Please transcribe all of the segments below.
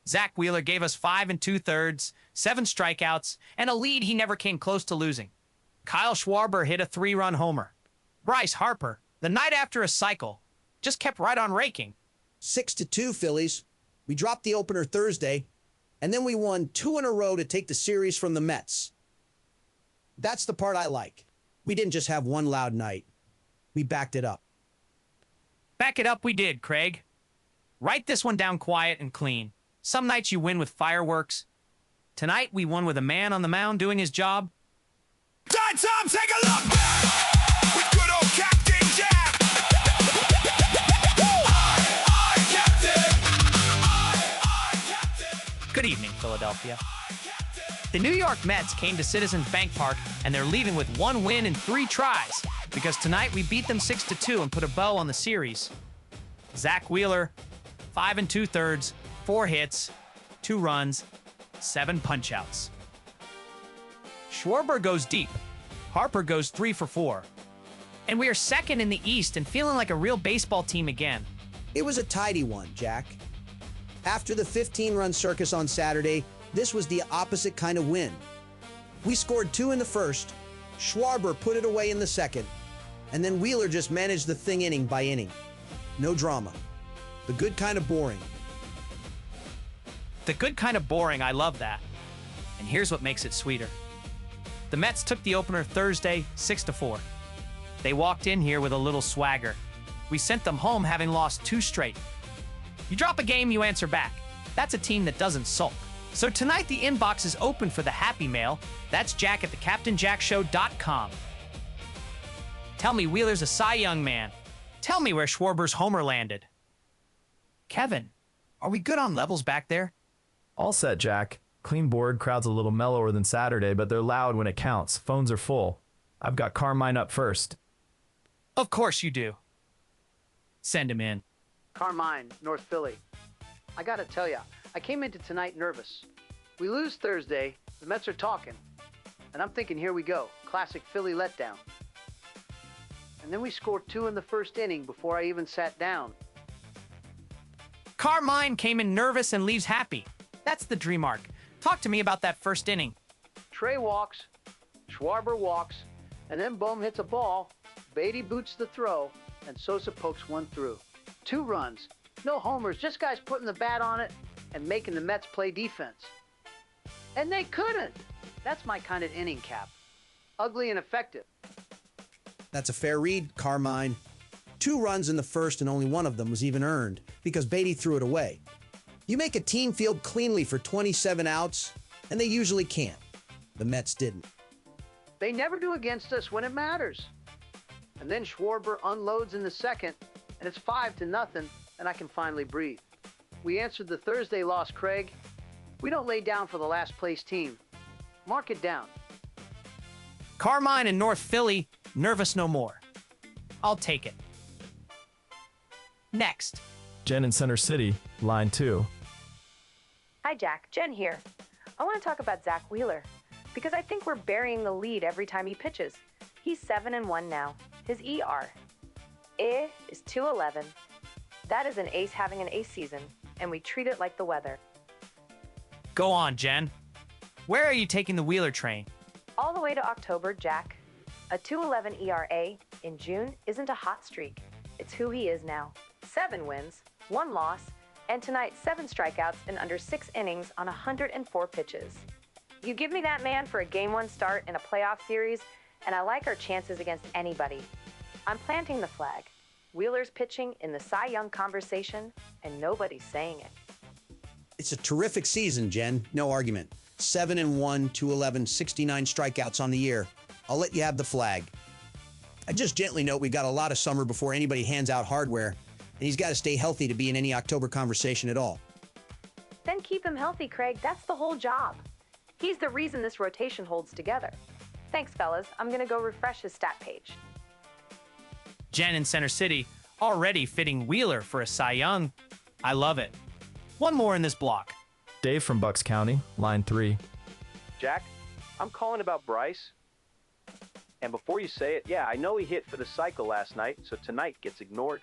Zack Wheeler gave us 5 2/3, 7 strikeouts, and a lead he never came close to losing. Kyle Schwarber hit a 3-run homer. Bryce Harper, the night after a cycle, just kept right on raking. 6-2 Phillies. We dropped the opener Thursday, and then we won 2 in a row to take the series from the Mets. That's the part I like. We didn't just have one loud night. We backed it up. Back it up we did, Craig. Write this one down quiet and clean. Some nights you win with fireworks. Tonight we won with a man on the mound doing his job. Time, take a look! With good old Captain Jack! Captain! Good evening, Philadelphia. The New York Mets came to Citizens Bank Park, and they're leaving with 1 win and 3 tries, because tonight we beat them 6-2 and put a bow on the series. Zack Wheeler, 5 2/3, 4 hits, 2 runs, 7 punch-outs. Schwarber goes deep. Harper goes 3 for 4. And we are second in the East and feeling like a real baseball team again. It was a tidy one, Jack. After the 15-run circus on Saturday, this was the opposite kind of win. We scored 2 in the first, Schwarber put it away in the second, and then Wheeler just managed the thing inning by inning. No drama. The good kind of boring. The good kind of boring, I love that. And here's what makes it sweeter. The Mets took the opener Thursday, 6-4. They walked in here with a little swagger. We sent them home having lost 2 straight. You drop a game, you answer back. That's a team that doesn't sulk. So tonight the inbox is open for the Happy Mail. That's Jack at thecaptainjackshow.com. Tell me Wheeler's a Cy Young man. Tell me where Schwarber's homer landed. Kevin, are we good on levels back there? All set, Jack. Clean board, crowd's a little mellower than Saturday, but they're loud when it counts. Phones are full. I've got Carmine up first. Of course you do. Send him in. Carmine, North Philly. I gotta tell ya, I came into tonight nervous. We lose Thursday, the Mets are talking, and I'm thinking, here we go, classic Philly letdown. And then we scored 2 in the first inning before I even sat down. Carmine came in nervous and leaves happy. That's the dream arc. Talk to me about that first inning. Trey walks, Schwarber walks, and then Bohm hits a ball, Baty boots the throw, and Sosa pokes 1 through. 2 runs, no homers, just guys putting the bat on it and making the Mets play defense. And they couldn't. That's my kind of inning, Cap. Ugly and effective. That's a fair read, Carmine. 2 runs in the first, and only 1 of them was even earned because Baty threw it away. You make a team field cleanly for 27 outs, and they usually can't. The Mets didn't. They never do against us when it matters. And then Schwarber unloads in the second, and it's 5-0, and I can finally breathe. We answered the Thursday loss, Craig. We don't lay down for the last place team. Mark it down. Carmine in North Philly, nervous no more. I'll take it. Next. Jen in Center City, line 2. Hi, Jack. Jen here. I want to talk about Zack Wheeler because I think we're burying the lead every time he pitches. He's 7-1 now. His E.R.A. is 2.11. That is an ace having an ace season, and we treat it like the weather. Go on, Jen. Where are you taking the Wheeler train? All the way to October, Jack. A 2.11 E.R.A. in June isn't a hot streak. It's who he is now. 7 wins, 1 loss, and tonight 7 strikeouts in under 6 innings on 104 pitches. You give me that man for a Game 1 start in a playoff series, and I like our chances against anybody. I'm planting the flag. Wheeler's pitching in the Cy Young conversation, and nobody's saying it. It's a terrific season, Jen. No argument. 7-1, 211, 69 strikeouts on the year. I'll let you have the flag. I just gently note we've got a lot of summer before anybody hands out hardware, and he's got to stay healthy to be in any October conversation at all. Then keep him healthy, Craig. That's the whole job. He's the reason this rotation holds together. Thanks, fellas. I'm going to go refresh his stat page. Jen in Center City, already fitting Wheeler for a Cy Young. I love it. One more in this block. Dave from Bucks County, line 3. Jack, I'm calling about Bryce. And before you say it, yeah, I know he hit for the cycle last night, so tonight gets ignored.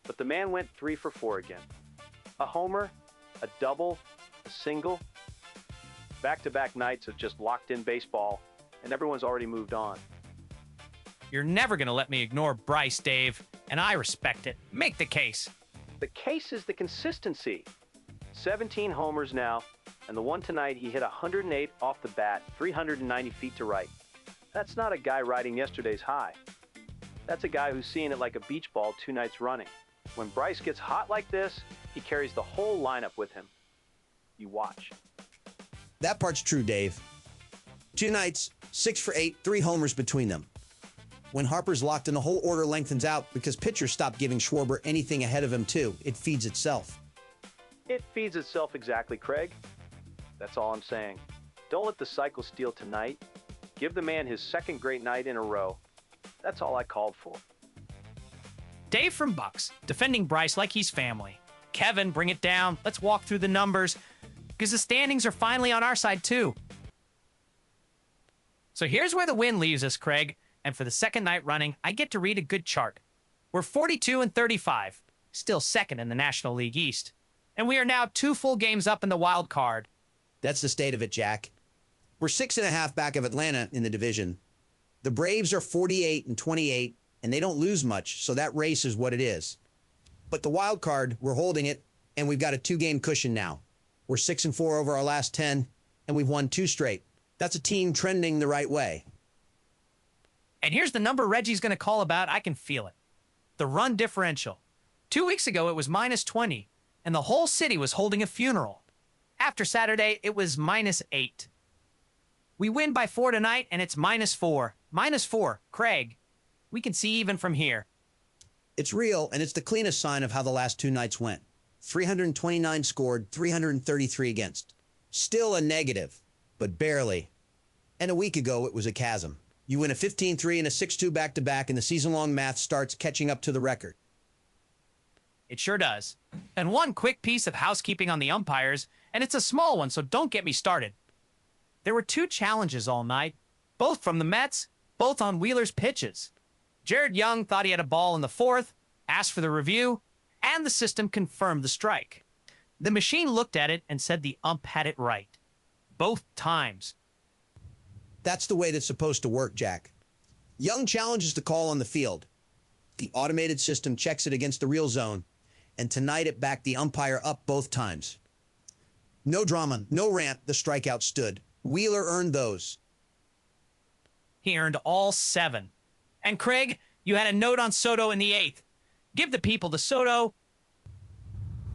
But the man went 3 for 4 again. A homer, a double, a single. Back-to-back nights of just locked-in baseball, and everyone's already moved on. You're never going to let me ignore Bryce, Dave, and I respect it. Make the case. The case is the consistency. 17 homers now, and the one tonight he hit 108 off the bat, 390 feet to right. That's not a guy riding yesterday's high. That's a guy who's seeing it like a beach ball 2 nights running. When Bryce gets hot like this, he carries the whole lineup with him. You watch. That part's true, Dave. 2 nights, 6 for 8, 3 homers between them. When Harper's locked in, the whole order lengthens out because pitchers stop giving Schwarber anything ahead of him, too. It feeds itself. It feeds itself exactly, Craig. That's all I'm saying. Don't let the cycle steal tonight. Give the man his second great night in a row. That's all I called for. Dave from Bucks, defending Bryce like he's family. Kevin, bring it down. Let's walk through the numbers, because the standings are finally on our side, too. So here's where the win leaves us, Craig. And for the second night running, I get to read a good chart. We're 42-35, still second in the National League East. And we are now 2 full games up in the wild card. That's the state of it, Jack. We're 6.5 back of Atlanta in the division. The Braves are 48-28, and they don't lose much, so that race is what it is. But the wild card, we're holding it, and we've got a 2-game cushion now. We're 6-4 over our last 10, and we've won 2 straight. That's a team trending the right way. And here's the number Reggie's going to call about. I can feel it. The run differential. 2 weeks ago, it was -20, and the whole city was holding a funeral. After Saturday, it was -8. We win by 4 tonight, and it's -4. -4. Craig, we can see even from here. It's real, and it's the cleanest sign of how the last 2 nights went. 329 scored, 333 against. Still a negative, but barely. And a week ago, it was a chasm. You win a 15-3 and a 6-2 back-to-back, and the season-long math starts catching up to the record. It sure does. And one quick piece of housekeeping on the umpires, and it's a small one, so don't get me started. There were 2 challenges all night, both from the Mets, both on Wheeler's pitches. Jared Young thought he had a ball in the 4th, asked for the review, and the system confirmed the strike. The machine looked at it and said the ump had it right. Both times. That's the way that's supposed to work, Jack. Young challenges the call on the field. The automated system checks it against the real zone, and tonight it backed the umpire up both times. No drama, no rant, the strikeout stood. Wheeler earned those. He earned all 7. And Craig, you had a note on Soto in the 8th. Give the people the Soto.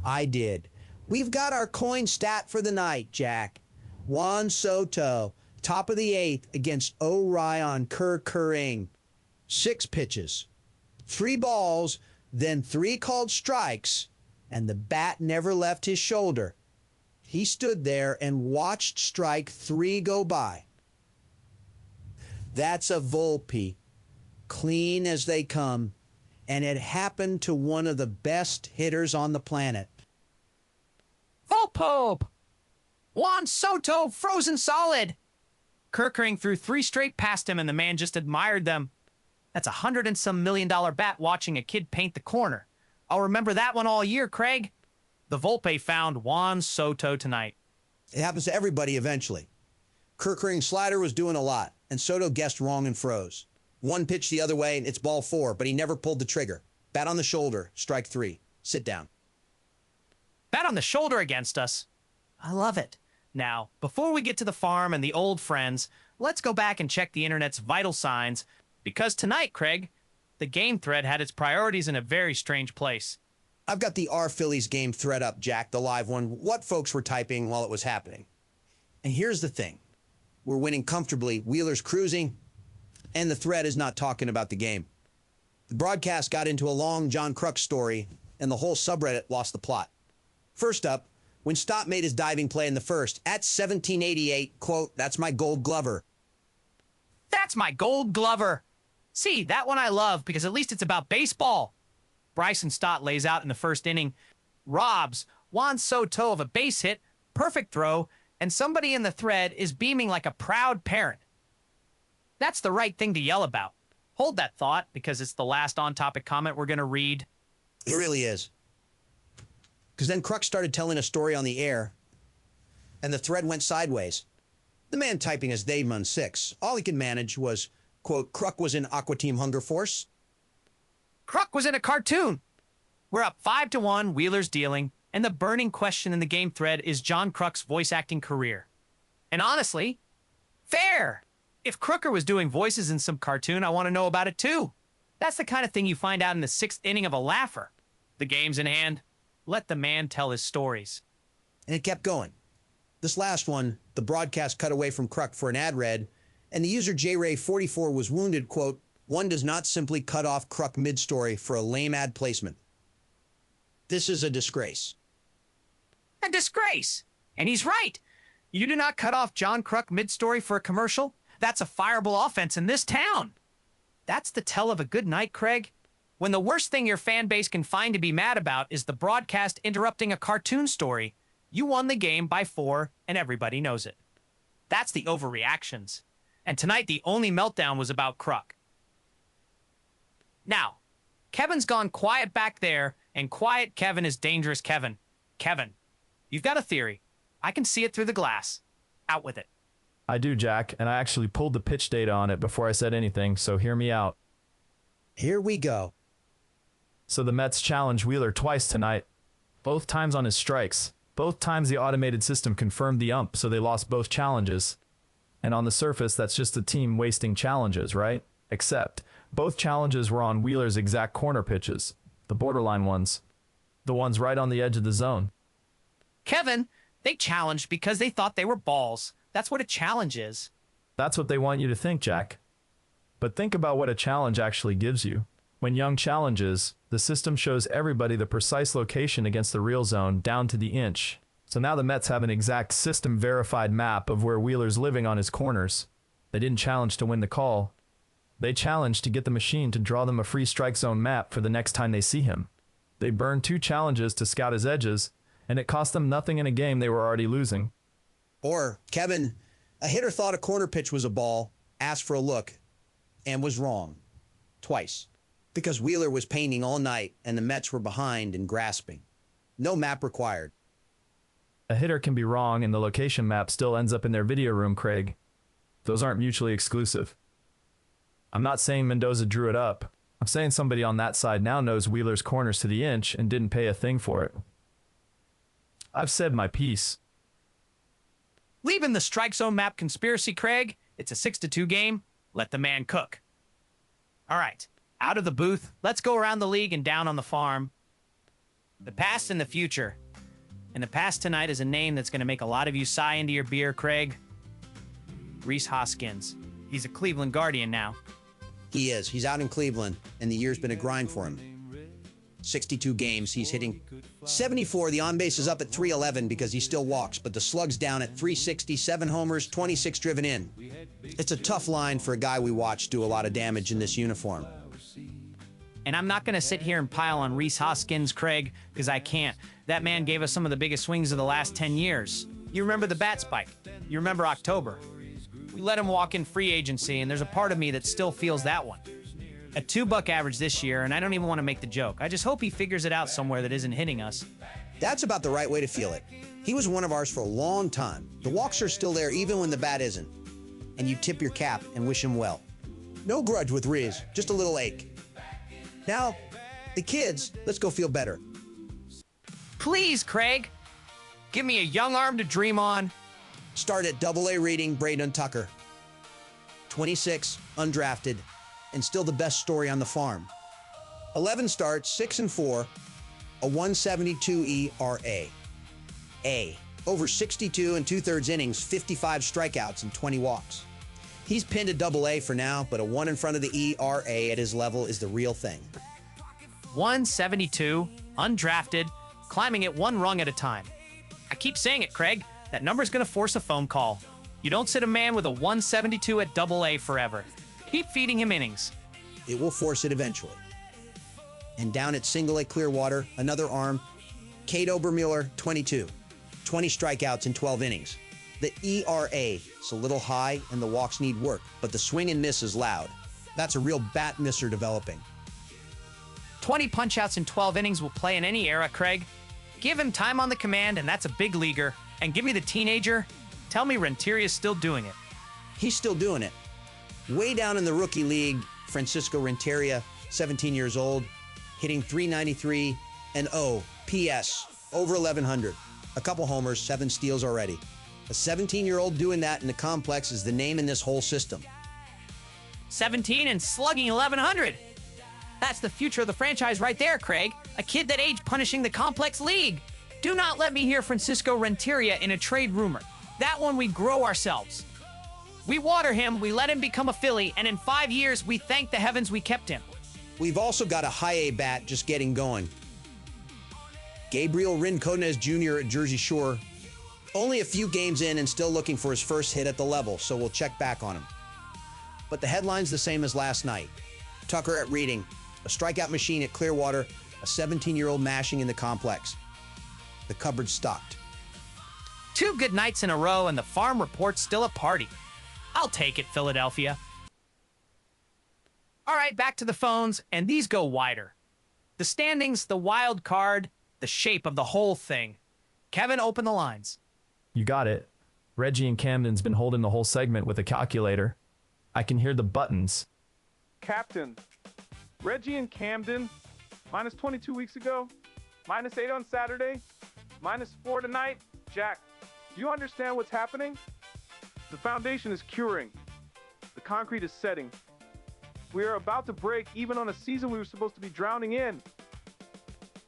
I did. We've got our coin stat for the night, Jack. Juan Soto, top of the 8th against Orion Kerkering. 6 pitches, 3 balls, then 3 called strikes, and the bat never left his shoulder. He stood there and watched strike 3 go by. That's a Volpe, clean as they come, and it happened to one of the best hitters on the planet. Volpe! Juan Soto, frozen solid! Kerkering threw 3 straight past him, and the man just admired them. That's $100 and some million bat watching a kid paint the corner. I'll remember that one all year, Craig. The Volpe found Juan Soto tonight. It happens to everybody eventually. Kerkering's slider was doing a lot, and Soto guessed wrong and froze. 1 pitch the other way, and it's ball 4, but he never pulled the trigger. Bat on the shoulder, strike 3. Sit down. Bat on the shoulder against us. I love it. Now, before we get to the farm and the old friends, let's go back and check the internet's vital signs, because tonight, Craig, the game thread had its priorities in a very strange place. I've got the E.R.A. Phillies game thread up, Jack, the live one, what folks were typing while it was happening. And here's the thing. We're winning comfortably, Wheeler's cruising, and the thread is not talking about the game. The broadcast got into a long John Kruk story, and the whole subreddit lost the plot. First up, when Stott made his diving play in the first, at 1788, quote, "That's my gold glover." That's my gold glover. See, that one I love because at least it's about baseball. Bryson Stott lays out in the first inning, robs Juan Soto of a base hit, perfect throw, and somebody in the thread is beaming like a proud parent. That's the right thing to yell about. Hold that thought because it's the last on-topic comment we're going to read. It really is. Because then Kruk started telling a story on the air, and the thread went sideways. The man typing his name on 6, all he could manage was, quote, Kruk was in Aqua Team Hunger Force. Kruk was in a cartoon. We're up 5-1, Wheeler's dealing, and the burning question in the game thread is John Kruk's voice acting career. And honestly, fair. If Crooker was doing voices in some cartoon, I want to know about it too. That's the kind of thing you find out in the 6th inning of a laugher. The game's in hand. Let the man tell his stories. And it kept going. This last one, the broadcast cut away from Kruk for an ad read, and the user JRay44 was wounded, quote, one does not simply cut off Kruk mid-story for a lame ad placement. This is a disgrace. A disgrace. And he's right. You do not cut off John Kruk mid-story for a commercial. That's a fireable offense in this town. That's the tell of a good night, Craig. When the worst thing your fan base can find to be mad about is the broadcast interrupting a cartoon story, you won the game by 4, and everybody knows it. That's the overreactions. And tonight, the only meltdown was about Kruk. Now, Kevin's gone quiet back there, and quiet Kevin is dangerous Kevin. Kevin, you've got a theory. I can see it through the glass. Out with it. I do, Jack, and I actually pulled the pitch data on it before I said anything, so hear me out. Here we go. So the Mets challenged Wheeler twice tonight, both times on his strikes. Both times the automated system confirmed the ump, so they lost both challenges. And on the surface, that's just the team wasting challenges, right? Except, both challenges were on Wheeler's exact corner pitches, the borderline ones, the ones right on the edge of the zone. Kevin, they challenged because they thought they were balls. That's what a challenge is. That's what they want you to think, Jack. But think about what a challenge actually gives you. When Young challenges, the system shows everybody the precise location against the real zone down to the inch. So now the Mets have an exact system-verified map of where Wheeler's living on his corners. They didn't challenge to win the call. They challenged to get the machine to draw them a free strike zone map for the next time they see him. They burned 2 challenges to scout his edges, and it cost them nothing in a game they were already losing. Or, Kevin, a hitter thought a corner pitch was a ball, asked for a look, and was wrong. Twice. Because Wheeler was painting all night and the Mets were behind and grasping. No map required. A hitter can be wrong and the location map still ends up in their video room, Craig. Those aren't mutually exclusive. I'm not saying Mendoza drew it up. I'm saying somebody on that side now knows Wheeler's corners to the inch and didn't pay a thing for it. I've said my piece. Leaving the strike zone map conspiracy, Craig. It's a 6-2 game. Let the man cook. All right, out of the booth. Let's go around the league and down on the farm. The past and the future. And the past tonight is a name that's going to make a lot of you sigh into your beer, Craig. Rhys Hoskins. He's a Cleveland Guardian now. He is. He's out in Cleveland, and the year's been a grind for him. 62 games, he's hitting 74. The on-base is up at 311 because he still walks, but the slug's down at 360, 7 homers, 26 driven in. It's a tough line for a guy we watch do a lot of damage in this uniform. And I'm not going to sit here and pile on Rhys Hoskins, Craig, because I can't. That man gave us some of the biggest swings of the last 10 years. You remember the bat spike. You remember October. We let him walk in free agency, and there's a part of me that still feels that one. A $2 average this year, and I don't even want to make the joke. I just hope he figures it out somewhere that isn't hitting us. That's about the right way to feel it. He was one of ours for a long time. The walks are still there even when the bat isn't. And you tip your cap and wish him well. No grudge with Rhys, just a little ache. Now, the kids, let's go feel better. Please, Craig. Give me a young arm to dream on. Start at AA reading Braydon Tucker. 26, undrafted, and still the best story on the farm. 11 starts, 6-4, a 172 E.R.A. Over 62 and 2/3 innings, 55 strikeouts and 20 walks. He's pinned at AA for now, but a 1 in front of the E.R.A. at his level is the real thing. 172, undrafted, climbing it 1 rung at a time. I keep saying it, Craig. That number's going to force a phone call. You don't sit a man with a 172 at AA forever. Keep feeding him innings. It will force it eventually. And down at Single A Clearwater, another arm, Kate Obermuller, 22. 20 strikeouts in 12 innings. The E.R.A. is a little high and the walks need work, but the swing and miss is loud. That's a real bat misser developing. 20 punch-outs in 12 innings will play in any era, Craig. Give him time on the command, and that's a big leaguer. And give me the teenager. Tell me Renteria's still doing it. He's still doing it. Way down in the rookie league, Francisco Renteria, 17 years old, hitting .393 and OPS, over 1,100. A couple homers, 7 steals already. A 17-year-old doing that in the complex is the name in this whole system. 17 and slugging 1,100. That's the future of the franchise right there, Craig. A kid that age punishing the complex league. Do not let me hear Francisco Renteria in a trade rumor. That one we grow ourselves. We water him, we let him become a Philly, and in 5 years, we thank the heavens we kept him. We've also got a high A bat just getting going. Gabriel Rincones Jr. at Jersey Shore. Only a few games in and still looking for his first hit at the level, so we'll check back on him. But the headline's the same as last night. Tucker at Reading, a strikeout machine at Clearwater, a 17-year-old mashing in the complex. The cupboard's stocked. 2 good nights in a row and the farm report's still a party. I'll take it, Philadelphia. All right, back to the phones, and these go wider. The standings, the wild card, the shape of the whole thing. Kevin, open the lines. You got it. Reggie and Camden's been holding the whole segment with a calculator. I can hear the buttons. Captain, Reggie and Camden, minus 22 weeks ago, minus 8 on Saturday, minus 4 tonight. Jack, do you understand what's happening? The foundation is curing. The concrete is setting. We are about to break even on a season we were supposed to be drowning in.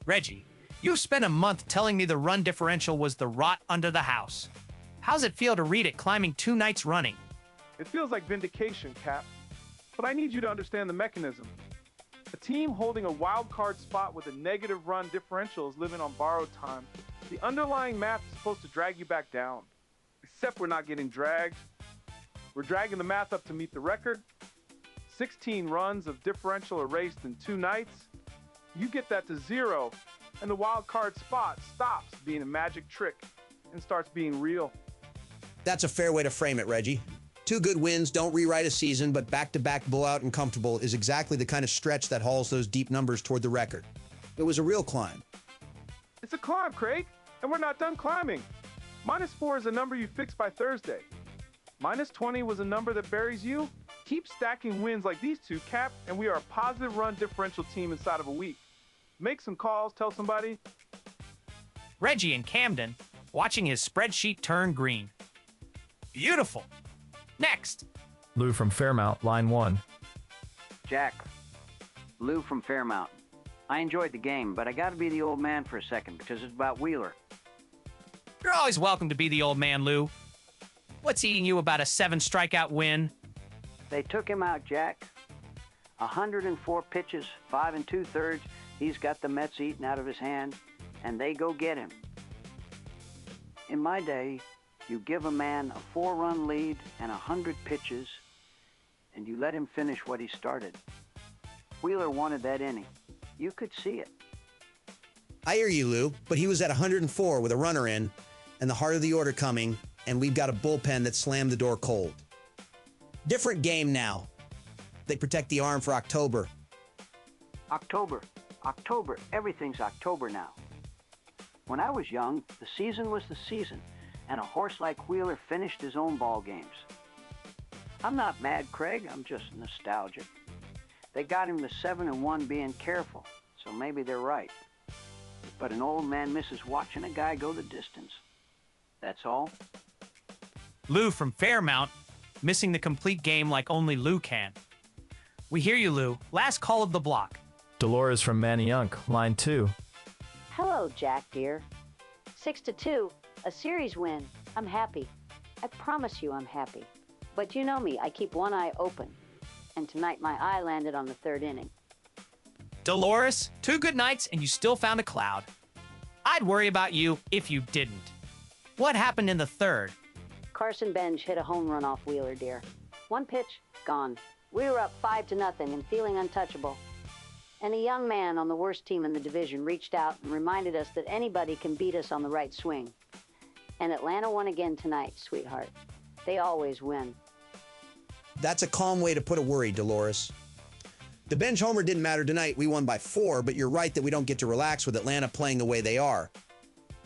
Reggie, you've spent a month telling me the run differential was the rot under the house. How's it feel to read it climbing 2 nights running? It feels like vindication, Cap. But I need you to understand the mechanism. A team holding a wild card spot with a negative run differential is living on borrowed time. The underlying math is supposed to drag you back down. Except we're not getting dragged. We're dragging the math up to meet the record. 16 runs of differential erased in 2 nights. You get that to 0, and the wild card spot stops being a magic trick and starts being real. That's a fair way to frame it, Reggie. 2 good wins don't rewrite a season, but back-to-back blowout and comfortable is exactly the kind of stretch that hauls those deep numbers toward the record. It was a real climb. It's a climb, Craig, and we're not done climbing. Minus 4 is a number you fix by Thursday. Minus 20 was a number that buries you. Keep stacking wins like these 2, Cap, and we are a positive run differential team inside of a week. Make some calls, tell somebody. Reggie in Camden, watching his spreadsheet turn green. Beautiful. Next. Lou from Fairmount, line 1. Jack, Lou from Fairmount. I enjoyed the game, but I got to be the old man for a second because it's about Wheeler. You're always welcome to be the old man, Lou. What's eating you about a 7 strikeout win? They took him out, Jack. 104 pitches, 5 2/3. He's got the Mets eaten out of his hand, and they go get him. In my day, you give a man a 4-run lead and 100 pitches, and you let him finish what he started. Wheeler wanted that inning. You could see it. I hear you, Lou, but he was at 104 with a runner in, and the heart of the order coming, and we've got a bullpen that slammed the door cold. Different game now. They protect the arm for October. October. Everything's October now. When I was young, the season was the season, and a horse like Wheeler finished his own ball games. I'm not mad, Craig. I'm just nostalgic. They got him to 7-1 being careful, so maybe they're right. But an old man misses watching a guy go the distance. That's all. Lou from Fairmount, missing the complete game like only Lou can. We hear you, Lou. Last call of the block. Dolores from Manayunk, line 2. Hello, Jack, dear. 6-2, a series win. I'm happy. I promise you I'm happy. But you know me, I keep one eye open. And tonight my eye landed on the 3rd inning. Dolores, 2 good nights and you still found a cloud. I'd worry about you if you didn't. What happened in the 3rd? Carson Benj hit a home run off Wheeler, dear. 1 pitch, gone. We were up 5-0 and feeling untouchable. And a young man on the worst team in the division reached out and reminded us that anybody can beat us on the right swing. And Atlanta won again tonight, sweetheart. They always win. That's a calm way to put a worry, Dolores. The bench homer didn't matter tonight. We won by 4, but you're right that we don't get to relax with Atlanta playing the way they are.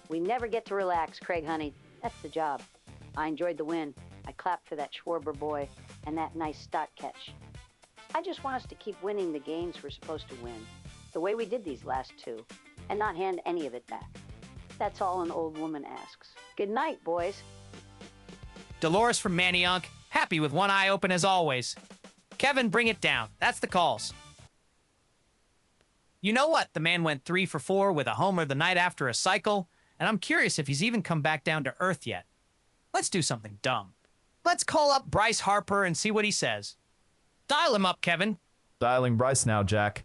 We never get to relax, Craig, honey. That's the job. I enjoyed the win. I clapped for that Schwarber boy and that nice Stott catch. I just want us to keep winning the games we're supposed to win, the way we did these last two, and not hand any of it back. That's all an old woman asks. Good night, boys. Dolores from Manayunk, happy with one eye open as always. Kevin, bring it down. That's the calls. You know what? The man went 3 for 4 with a homer the night after a cycle, and I'm curious if he's even come back down to earth yet. Let's do something dumb. Let's call up Bryce Harper and see what he says. Dial him up, Kevin. Dialing Bryce now, Jack.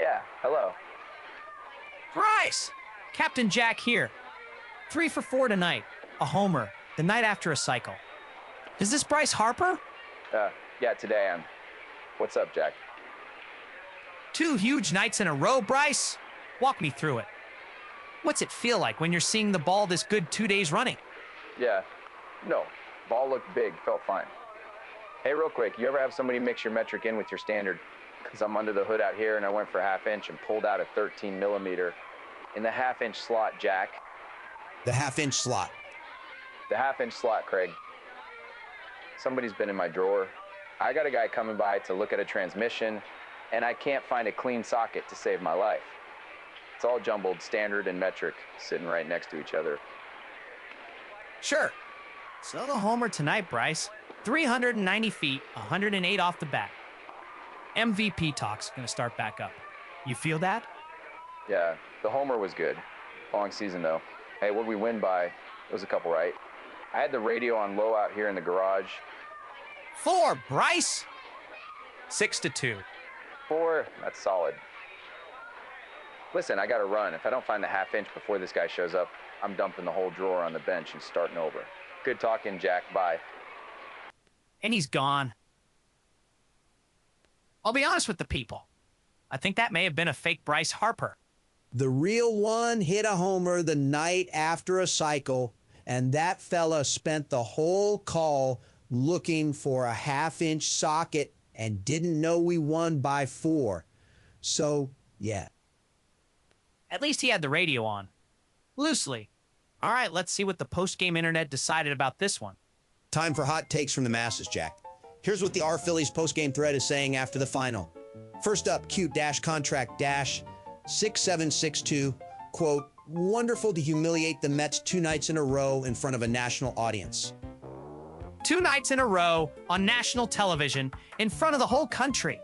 Yeah, hello. Bryce! Captain Jack here. 3 for 4 tonight. A homer. The night after a cycle. Is this Bryce Harper? Yeah, today I am. What's up, Jack? 2 huge nights in a row, Bryce? Walk me through it. What's it feel like when you're seeing the ball this good 2 days running? Yeah, no, ball looked big, felt fine. Hey, real quick, you ever have somebody mix your metric in with your standard? Because I'm under the hood out here and I went for a half-inch and pulled out a 13 millimeter in the half-inch slot, Jack. The half-inch slot. The half-inch slot, Craig. Somebody's been in my drawer. I got a guy coming by to look at a transmission, and I can't find a clean socket to save my life. It's all jumbled, standard and metric, sitting right next to each other. Sure. So the homer tonight, Bryce. 390 feet, 108 off the bat. MVP talk's gonna start back up. You feel that? Yeah, the homer was good. Long season, though. Hey, what'd we win by? It was a couple, right? I had the radio on low out here in the garage. 4, Bryce! 6-2. 4, that's solid. Listen, I gotta run. If I don't find the half-inch before this guy shows up, I'm dumping the whole drawer on the bench and starting over. Good talking, Jack. Bye. And he's gone. I'll be honest with the people. I think that may have been a fake Bryce Harper. The real one hit a homer the night after a cycle, and that fella spent the whole call looking for a half-inch socket and didn't know we won by 4. So, yeah. At least he had the radio on. Loosely. All right, let's see what the post-game internet decided about this one. Time for hot takes from the masses, Jack. Here's what the R Phillies post-game thread is saying after the final. First up, cute-contract-6762, quote, wonderful to humiliate the Mets 2 nights in a row in front of a national audience. 2 nights in a row on national television in front of the whole country.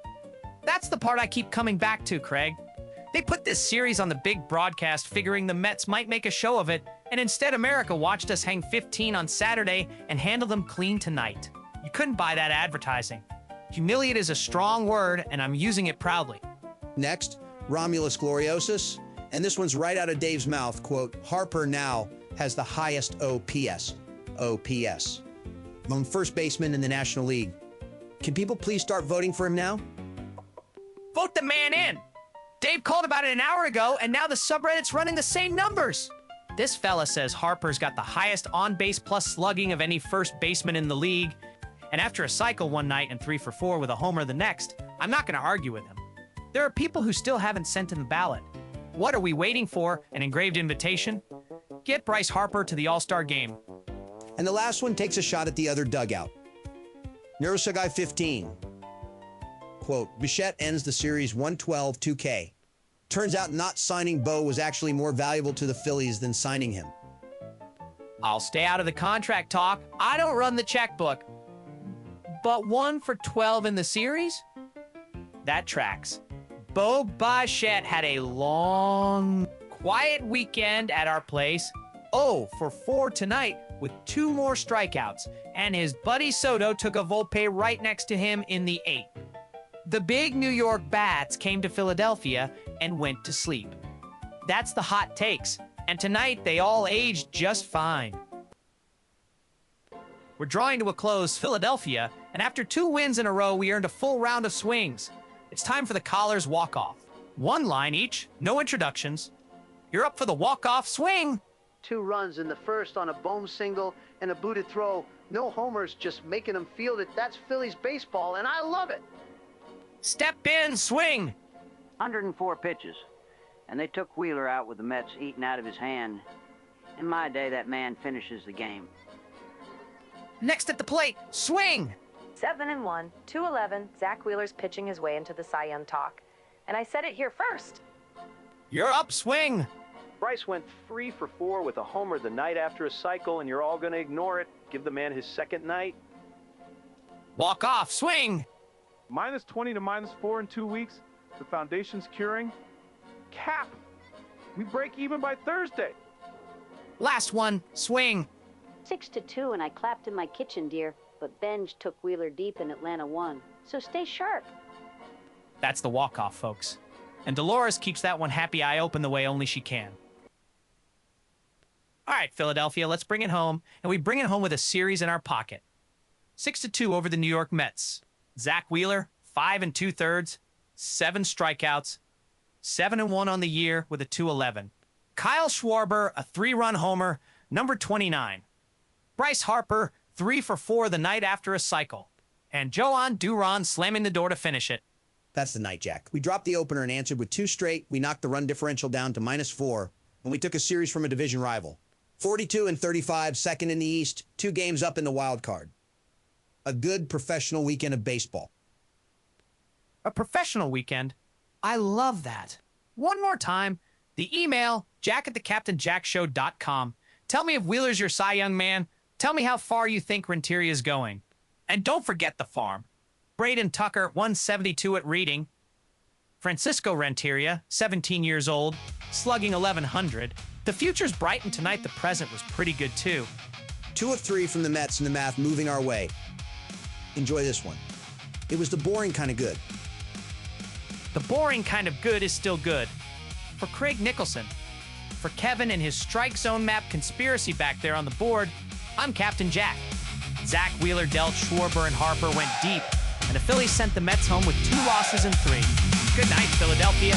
That's the part I keep coming back to, Craig. They put this series on the big broadcast figuring the Mets might make a show of it, and instead America watched us hang 15 on Saturday and handle them clean tonight. You couldn't buy that advertising. Humiliate is a strong word, and I'm using it proudly. Next, Romulus Gloriosus, and this one's right out of Dave's mouth, quote, Harper now has the highest OPS. OPS. Among first basemen in the National League. Can people please start voting for him now? Vote the man in! Dave called about it an hour ago, and now the subreddit's running the same numbers. This fella says Harper's got the highest on-base plus slugging of any first baseman in the league, and after a cycle one night and 3 for 4 with a homer the next, I'm not going to argue with him. There are people who still haven't sent in the ballot. What are we waiting for? An engraved invitation? Get Bryce Harper to the All-Star game. And the last one takes a shot at the other dugout. Neurosagai 15. Quote, Bichette ends the series 112-2K. Turns out not signing Bo was actually more valuable to the Phillies than signing him. I'll stay out of the contract talk. I don't run the checkbook. But 1 for 12 in the series? That tracks. Bo Bichette had a long, quiet weekend at our place. 0 for 4 tonight with 2 more strikeouts, and his buddy Soto took a Volpe right next to him in the 8th. The big New York Bats came to Philadelphia and went to sleep. That's the hot takes, and tonight they all aged just fine. We're drawing to a close Philadelphia, and after 2 wins in a row, we earned a full round of swings. It's time for the callers' walk-off. 1 line each, no introductions. You're up for the walk-off swing. 2 runs in the first on a Bohm single and a booted throw No homers, just making them feel that that's Phillies baseball, and I love it. Step in, swing. 104 pitches, and they took Wheeler out with the Mets eating out of his hand. In my day, that man finishes the game. Next at the plate, swing. 7-1, 2-11. Zack Wheeler's pitching his way into the Cy Young talk. And I said it here first. You're up, swing. Bryce went 3 for 4 with a homer the night after a cycle, and you're all going to ignore it. Give the man his second night. Walk off, swing. -20 to -4 in 2 weeks. The foundation's curing. Cap. We break even by Thursday. Last one, swing. 6-2, and I clapped in my kitchen, dear. But Benj took Wheeler deep and Atlanta won. So stay sharp. That's the walk-off, folks. And Dolores keeps that one happy eye open the way only she can. All right, Philadelphia, let's bring it home. And we bring it home with a series in our pocket. 6-2 over the New York Mets. Zack Wheeler, 5 2/3, 7 strikeouts, 7-1 on the year with a 2.11. Kyle Schwarber, a 3-run homer, number 29. Bryce Harper, 3 for 4 the night after a cycle. And Jhoan Duran slamming the door to finish it. That's the night, Jack. We dropped the opener and answered with 2 straight. We knocked the run differential down to -4 when we took a series from a division rival. 42-35, second in the East, 2 games up in the wild card. A good professional weekend of baseball. A professional weekend? I love that. One more time, the email, jack@thecaptainjackshow.com. Tell me if Wheeler's your Cy Young man. Tell me how far you think Renteria is going. And don't forget the farm. Braydon Tucker, 172 at Reading. Francisco Renteria, 17 years old, slugging 1,100. The future's bright, and tonight the present was pretty good too. 2 of 3 from the Mets in the math moving our way. Enjoy this one. It was the boring kind of good. The boring kind of good is still good. For Craig Nicholson, for Kevin and his strike zone map conspiracy back there on the board, I'm Captain Jack. Zack Wheeler dealt, Schwarber and Harper went deep, and the Phillies sent the Mets home with 2 losses and 3. Good night, Philadelphia,